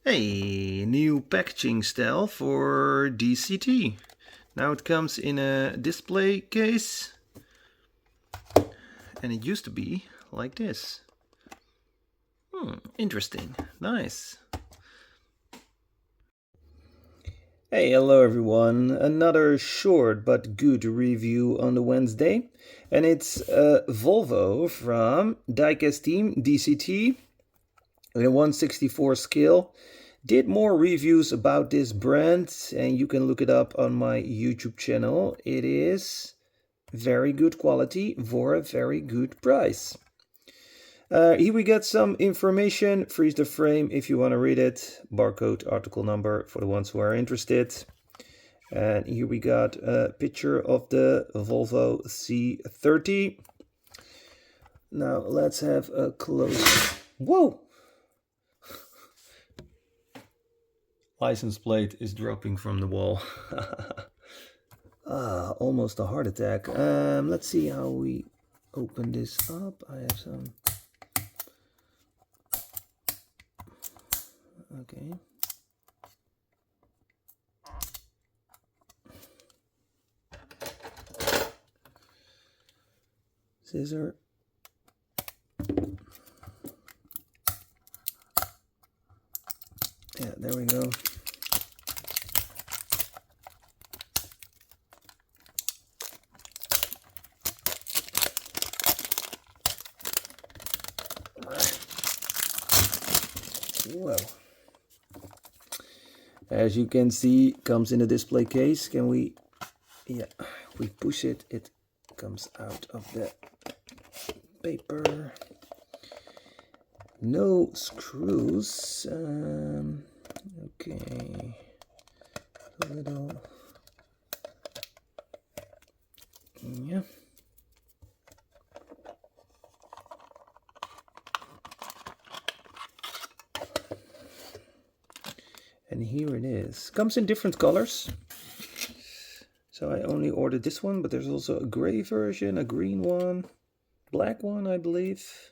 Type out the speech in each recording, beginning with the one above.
Hey, new packaging style for DCT. Now it comes in a display case, and it used to be like this. Interesting. Nice. Hey, hello everyone. Another short but good review on the Wednesday. And it's a Volvo from Diecast team, DCT, in a 1/64 scale. Did more reviews about this brand, and you can look it up on my YouTube channel. It is very good quality for a very good price. Here we got some information. Freeze the frame if you want to read it. Barcode, article number for the ones who are interested. And here we got a picture of the Volvo C30. Now let's have a close. Whoa! License plate is dropping from the wall. Almost a heart attack. Let's see how we open this up. I have some. Okay. Scissor. Yeah, there we go. Whoa. As you can see, comes in a display case. Can we, yeah, we push it, it comes out of the paper. No screws. Okay. A little. Yeah. And here it is. Comes in different colors. So I only ordered this one, but there's also a gray version, a green one, black one, I believe.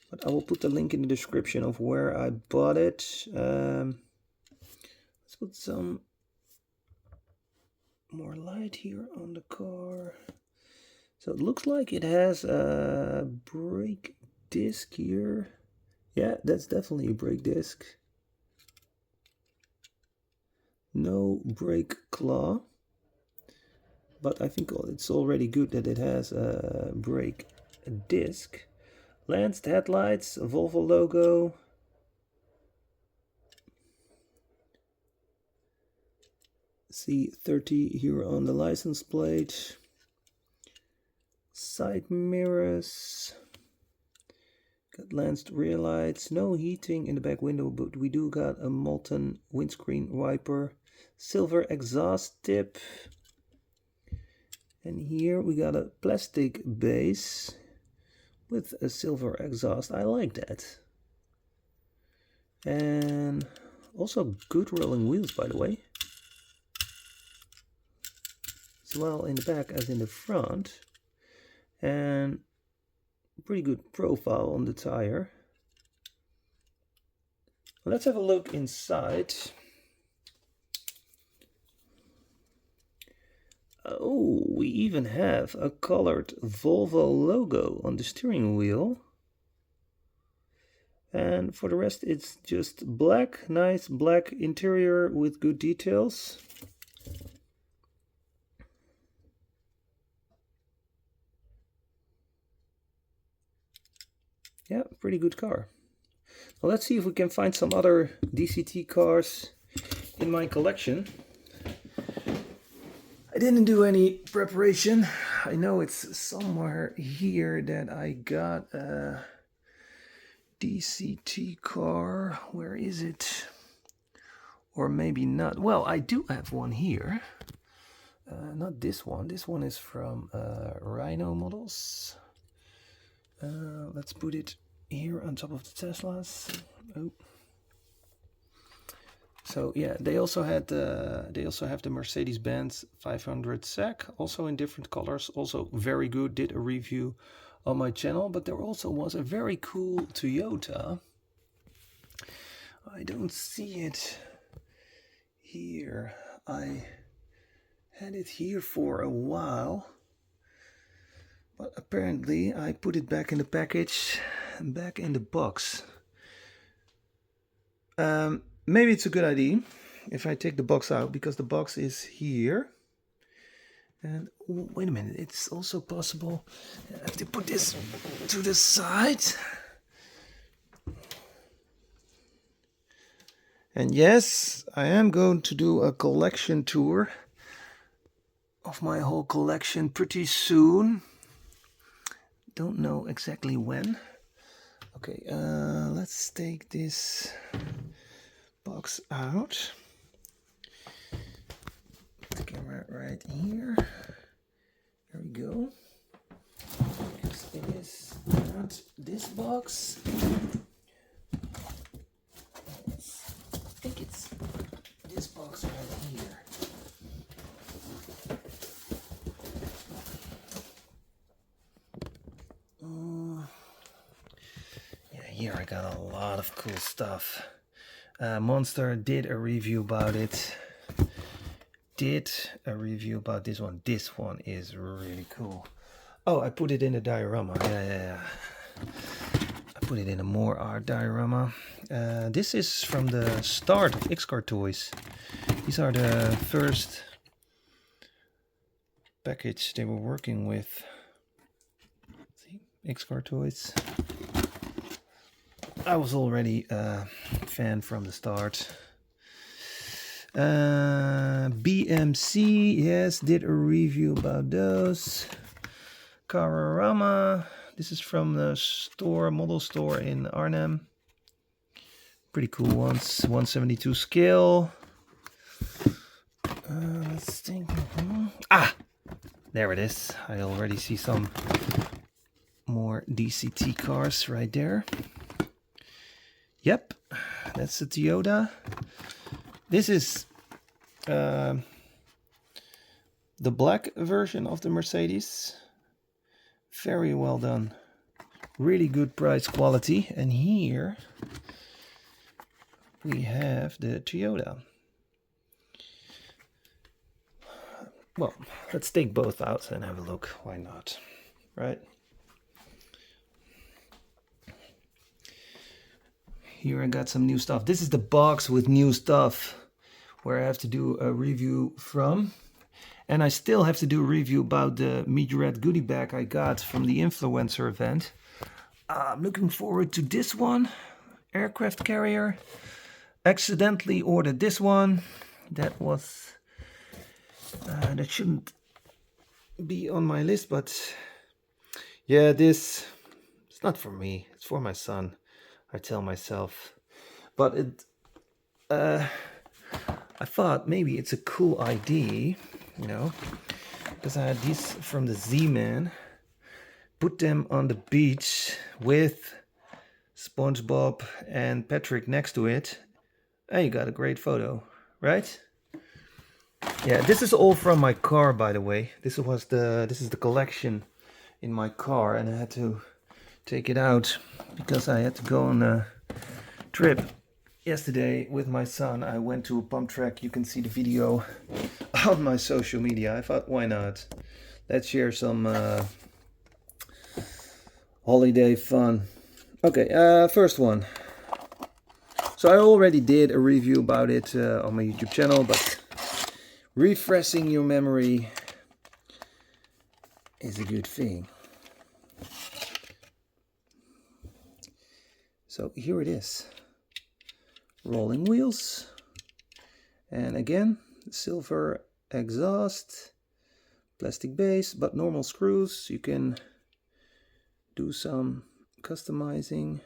But I will put the link in the description of where I bought it. Let's put some more light here on the car. So it looks like it has a brake disc here. Yeah, that's definitely a brake disc. No brake claw. But I think it's already good that it has a brake disc. Lanced headlights, Volvo logo. C30 here on the license plate. Side mirrors. Got lanced rear lights. No heating in the back window, but we do got a molten windscreen wiper. Silver exhaust tip. And here we got a plastic base with a silver exhaust. I like that. And also good rolling wheels, by the way. As well in the back as in the front. And pretty good profile on the tire. Let's have a look inside. Oh, we even have a colored Volvo logo on the steering wheel. And for the rest, it's just black, nice black interior with good details. Yeah, pretty good car. Well, let's see if we can find some other DCT cars in my collection. I didn't do any preparation. I know it's somewhere here that I got a DCT car. Where is it? Or maybe not. Well, I do have one here. Not this one. This one is from Rhino Models. Let's put it here on top of the Teslas. Oh. So yeah, they also have the Mercedes-Benz 500 SEC, also in different colors, also very good. Did a review on my channel, but there also was a very cool Toyota. I don't see it here. I had it here for a while, but apparently I put it back in the package and back in the box. Maybe it's a good idea if I take the box out, because the box is here. And wait a minute, it's also possible I have to put this to the side. And yes, I am going to do a collection tour of my whole collection pretty soon. Don't know exactly when. Okay, let's take this box out. The camera right here. There we go. Because it is not this box. I think it's this box right here. Yeah, here I got a lot of cool stuff. Monster did a review about it. This one. This one is really cool. Oh, I put it in a diorama. Yeah. I put it in a more art diorama. This is from the start of X-Car Toys. These are the first package they were working with. See, X-Car Toys. I was already a fan from the start. BMC, yes, did a review about those. Carorama, this is from the store, model store in Arnhem. Pretty cool ones. 172 scale. Let's think. There it is. I already see some more DCT cars right there. Yep, that's the Toyota. This is the black version of the Mercedes. Very well done. Really good price quality. And here we have the Toyota. Well, let's take both out and have a look. Why not? Right? Here I got some new stuff. This is the box with new stuff where I have to do a review from. And I still have to do a review about the meteorite goodie bag I got from the influencer event. I'm looking forward to this one. Aircraft carrier. Accidentally ordered this one. That was... that shouldn't be on my list, but... yeah, this... it's not for me. It's for my son. I tell myself. But it... I thought maybe it's a cool idea, you know, because I had these from the Z-Man, put them on the beach with SpongeBob and Patrick next to it, and you got a great photo, right? Yeah, this is all from my car, by the way. This is the collection in my car, and I had to take it out because I had to go on a trip. Yesterday with my son, I went to a pump track. You can see the video on my social media. I thought, why not? Let's share some holiday fun. Okay, first one. So I already did a review about it on my YouTube channel, but refreshing your memory is a good thing. So here it is. Rolling wheels, and again silver exhaust, plastic base but normal screws. You can do some customizing.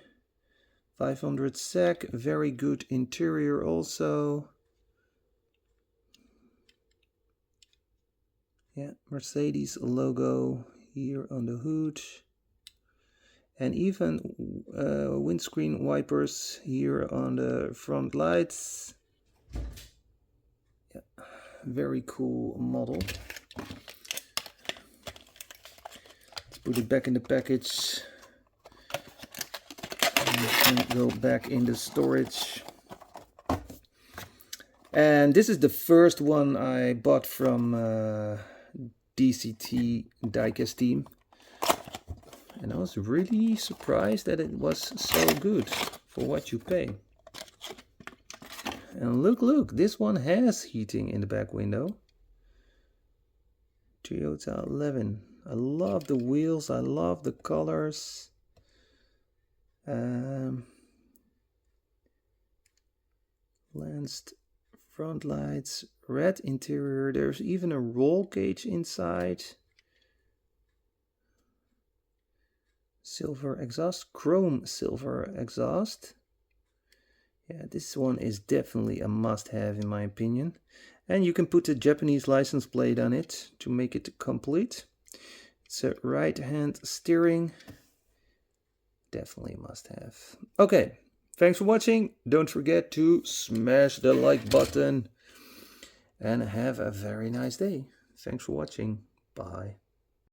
500 sec, very good interior also. Yeah, Mercedes logo here on the hood. And even windscreen wipers here on the front lights. Yeah, very cool model. Let's put it back in the package. And go back in the storage. And this is the first one I bought from DCT Diecast team. And I was really surprised that it was so good for what you pay. And look, this one has heating in the back window. Toyota 11. I love the wheels, I love the colors. Lanced front lights, red interior. There's even a roll cage inside. Silver exhaust, chrome silver exhaust. Yeah, this one is definitely a must-have in my opinion. And you can put a Japanese license plate on it to make it complete. It's a right-hand steering. Definitely a must-have. Okay, thanks for watching. Don't forget to smash the like button. And have a very nice day. Thanks for watching. Bye.